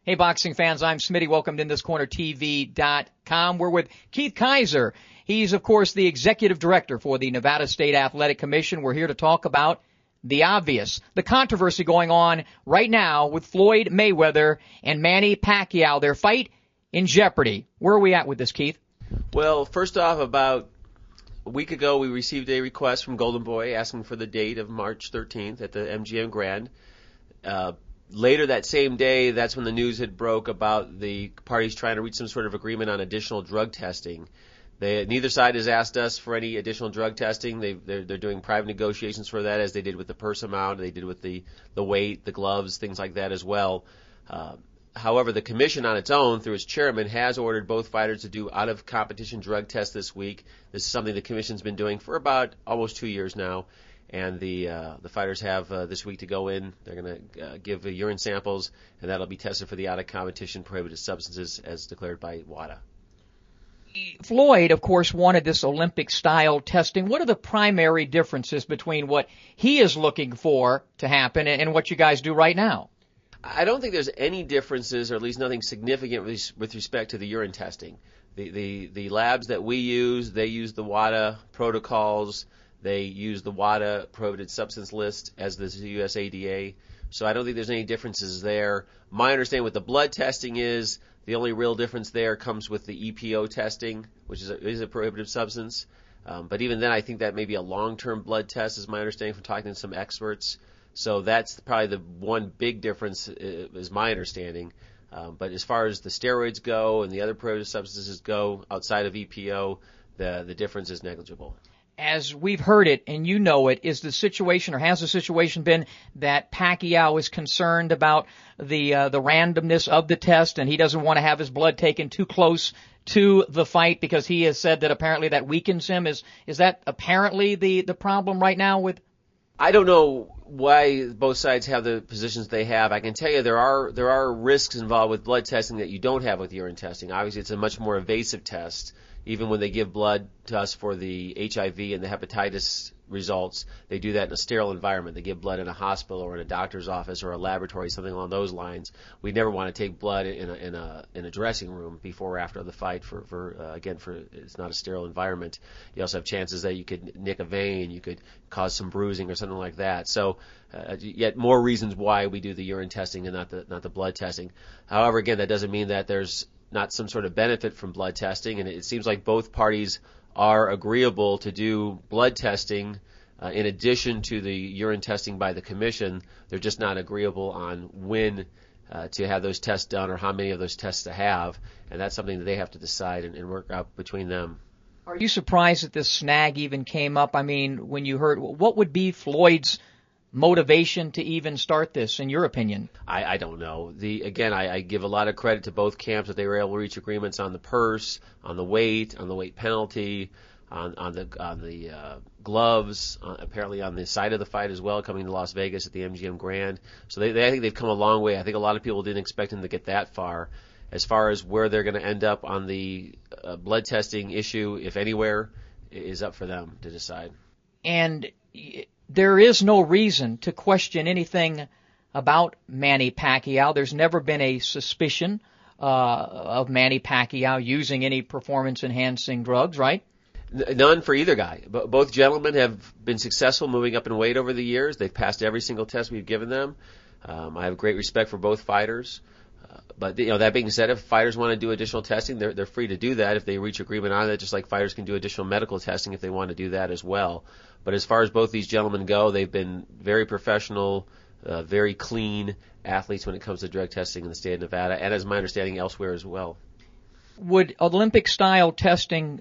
Hey, boxing fans, I'm Smitty. Welcome to InThisCornerTV.com. We're with Keith Kizer. He's, of course, the executive director for the Nevada State Athletic Commission. We're here to talk about the obvious, the controversy going on right now with Floyd Mayweather and Manny Pacquiao, their fight in jeopardy. Where are we at with this, Keith? Well, first off, about a week ago, we received a request from Golden Boy asking for the date of March 13th at the MGM Grand. Later that same day, that's when the news had broke about the parties trying to reach some sort of agreement on additional drug testing. Neither side has asked us for any additional drug testing. They're doing private negotiations for that, as they did with the purse amount, they did with the weight, the gloves, things like that as well. However, the commission on its own, through its chairman, has ordered both fighters to do out-of-competition drug tests this week. This is something the commission's been doing for about almost 2 years now. And the fighters have this week to go in. They're going to give urine samples, and that'll be tested for the out-of-competition prohibited substances as declared by WADA. Floyd, of course, wanted this Olympic-style testing. What are the primary differences between what he is looking for to happen and what you guys do right now? I don't think there's any differences, or at least nothing significant with respect to the urine testing. The labs that we use, they use the WADA protocols. They use the WADA prohibited substance list as the USADA. So I don't think there's any differences there. My understanding with the blood testing is the only real difference there comes with the EPO testing, which is a prohibited substance. But even then, I think that may be a long-term blood test, is my understanding from talking to some experts. So that's probably the one big difference, is my understanding. But as far as the steroids go and the other prohibited substances go outside of EPO, the difference is negligible. As we've heard it, and you know it, is the situation, or has the situation been that Pacquiao is concerned about the randomness of the test, and he doesn't want to have his blood taken too close to the fight because he has said that apparently that weakens him? Is that apparently the problem right now with? I don't know why both sides have the positions they have. I can tell you there are risks involved with blood testing that you don't have with urine testing. Obviously, it's a much more invasive test. Even when they give blood to us for the HIV and the hepatitis results, they do that in a sterile environment. They give blood in a hospital or in a doctor's office or a laboratory, something along those lines. We never want to take blood in a dressing room before or after the fight for it's not a sterile environment. You also have chances that you could nick a vein, you could cause some bruising or something like that. So yet more reasons why we do the urine testing and not the blood testing. However, again, that doesn't mean that there's not some sort of benefit from blood testing, and it seems like both parties are agreeable to do blood testing in addition to the urine testing by the commission. They're just not agreeable on when to have those tests done or how many of those tests to have, and that's something that they have to decide and work out between them. Are you surprised that this snag even came up? I mean, when you heard, what would be Floyd's motivation to even start this, in your opinion? I don't know. I give a lot of credit to both camps that they were able to reach agreements on the purse, on the weight penalty, on the gloves, apparently on the side of the fight as well, coming to Las Vegas at the MGM Grand. So I think they've come a long way. I think a lot of people didn't expect them to get that far. As far as where they're going to end up on the blood testing issue, if anywhere, is up for them to decide. And there is no reason to question anything about Manny Pacquiao. There's never been a suspicion of Manny Pacquiao using any performance-enhancing drugs, right? None for either guy. Both gentlemen have been successful moving up in weight over the years. They've passed every single test we've given them. I have great respect for both fighters. But that being said, if fighters want to do additional testing, they're free to do that if they reach agreement on it, just like fighters can do additional medical testing if they want to do that as well. But as far as both these gentlemen go, they've been very professional, very clean athletes when it comes to drug testing in the state of Nevada, and as my understanding, elsewhere as well. Would Olympic-style testing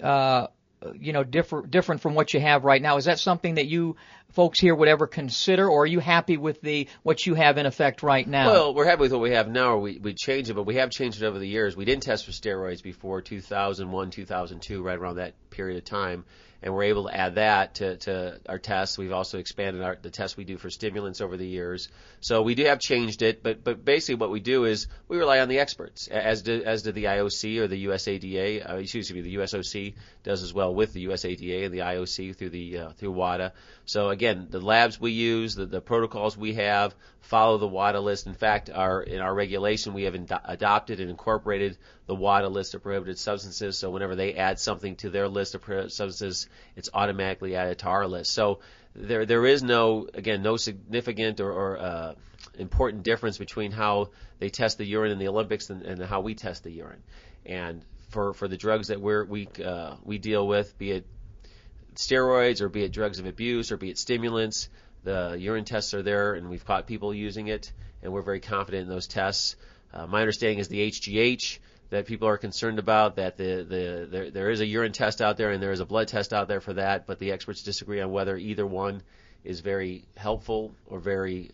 different from what you have right now? Is that something that you folks here would ever consider, or are you happy with what you have in effect right now? Well, we're happy with what we have now, or we change it, but we have changed it over the years. We didn't test for steroids before 2001, 2002, right around that period of time, and we're able to add that to our tests. We've also expanded the tests we do for stimulants over the years. So we have changed it, but basically what we do is we rely on the experts, as did the IOC or the USADA. The USOC does as well with the USADA and the IOC through WADA. So again, again, the labs we use, the protocols we have, follow the WADA list. In fact, in our regulation, we have adopted and incorporated the WADA list of prohibited substances. So whenever they add something to their list of prohibited substances, it's automatically added to our list. So there is no significant or important difference between how they test the urine in the Olympics and how we test the urine. And for the drugs that we deal with, be it steroids or be it drugs of abuse or be it stimulants, the urine tests are there, and we've caught people using it, and we're very confident in those tests. My understanding is the HGH that people are concerned about, that there is a urine test out there and there is a blood test out there for that, but the experts disagree on whether either one is very helpful or very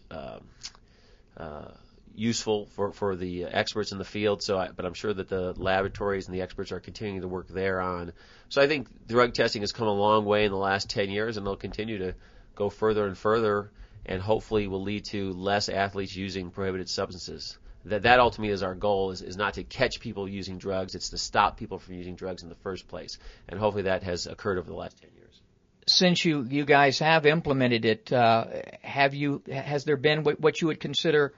useful for the experts in the field. But I'm sure that the laboratories and the experts are continuing to work there on. So I think drug testing has come a long way in the last 10 years, and they'll continue to go further and further, and hopefully will lead to less athletes using prohibited substances. That ultimately is our goal, is not to catch people using drugs, it's to stop people from using drugs in the first place. And hopefully that has occurred over the last 10 years. Since you guys have implemented it, has there been what you would consider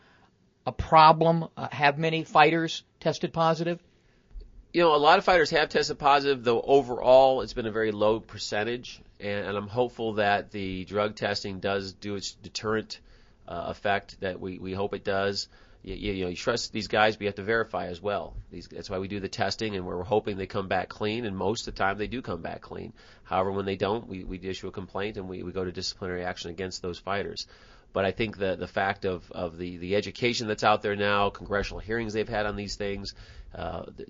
a problem? Have many fighters tested positive? A lot of fighters have tested positive, though overall it's been a very low percentage. And I'm hopeful that the drug testing does do its deterrent effect that we hope it does. You trust these guys, but you have to verify as well. That's why we do the testing, and we're hoping they come back clean, and most of the time they do come back clean. However, when they don't, we issue a complaint, and we go to disciplinary action against those fighters. But I think the fact of the education that's out there now, congressional hearings they've had on these things,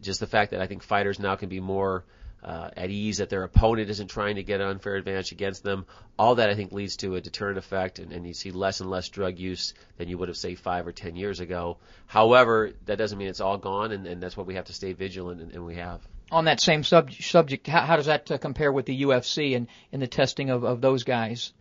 just the fact that I think fighters now can be more at ease, that their opponent isn't trying to get an unfair advantage against them, all that I think leads to a deterrent effect, and you see less and less drug use than you would have, say, 5 or 10 years ago. However, that doesn't mean it's all gone, and that's why we have to stay vigilant, and we have. On that same subject, how does that compare with the UFC and the testing of those guys?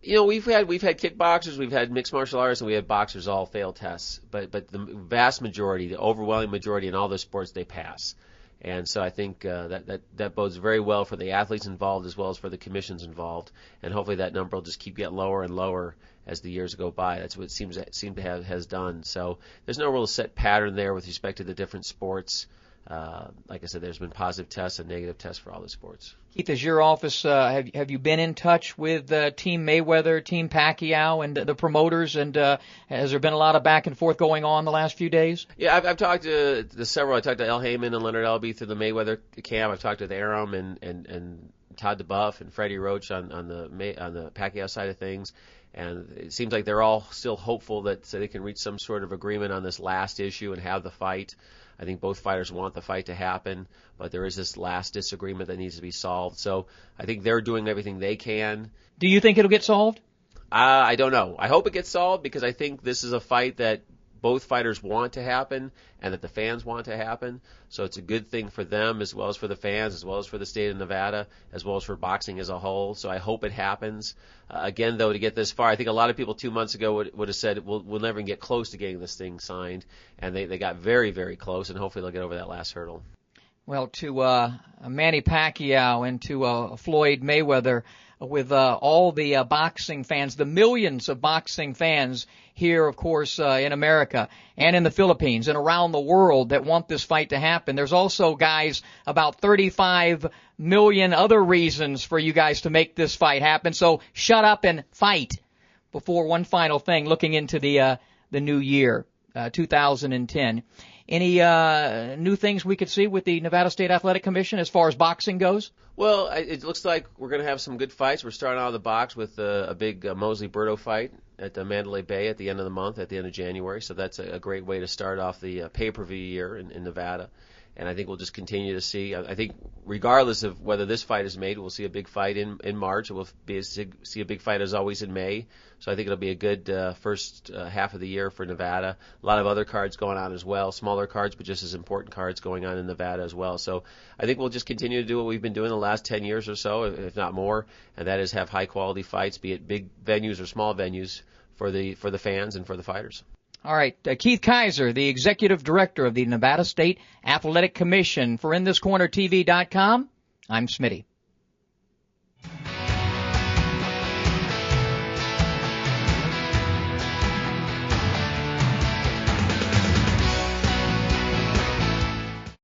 We've had kickboxers, we've had mixed martial artists, and we had boxers all fail tests. But the vast majority, the overwhelming majority in all those sports, they pass. And so I think that bodes very well for the athletes involved as well as for the commissions involved. And hopefully that number will just keep getting lower and lower as the years go by. That's what it seems to has done. So there's no real set pattern there with respect to the different sports. Like I said, there's been positive tests and negative tests for all the sports. Keith, as your office, have you been in touch with Team Mayweather, Team Pacquiao, and the promoters? And has there been a lot of back and forth going on the last few days? Yeah, I've talked to several. I talked to El Heyman and Leonard Elby through the Mayweather camp. I've talked to Aram and Todd DeBuff and Freddie Roach on the Pacquiao side of things. And it seems like they're all still hopeful that they can reach some sort of agreement on this last issue and have the fight. I think both fighters want the fight to happen, but there is this last disagreement that needs to be solved. So I think they're doing everything they can. Do you think it'll get solved? I don't know. I hope it gets solved because I think this is a fight that both fighters want to happen and that the fans want to happen. So it's a good thing for them as well as for the fans, as well as for the state of Nevada, as well as for boxing as a whole. So I hope it happens. Again, though, to get this far, I think a lot of people 2 months ago would have said we'll never get close to getting this thing signed. And they got very, very close, and hopefully they'll get over that last hurdle. Well, to Manny Pacquiao and to Floyd Mayweather, with all the boxing fans, the millions of boxing fans here, of course, in America and in the Philippines and around the world that want this fight to happen. There's also, guys, about 35 million other reasons for you guys to make this fight happen. So shut up and fight. Before one final thing, looking into the new year, 2010. Any new things we could see with the Nevada State Athletic Commission as far as boxing goes? Well, it looks like we're going to have some good fights. We're starting out of the box with a big Mosley-Berto fight at Mandalay Bay at the end of the month, at the end of January. So that's a great way to start off the pay-per-view year in Nevada. And I think we'll just continue to see. I think regardless of whether this fight is made, we'll see a big fight in March. We'll see a big fight as always in May. So I think it'll be a good first half of the year for Nevada. A lot of other cards going on as well, smaller cards, but just as important cards going on in Nevada as well. So I think we'll just continue to do what we've been doing the last 10 years or so, if not more, and that is have high-quality fights, be it big venues or small venues, for the fans and for the fighters. All right, Keith Kizer, the Executive Director of the Nevada State Athletic Commission. For InThisCornerTV.com, I'm Smitty.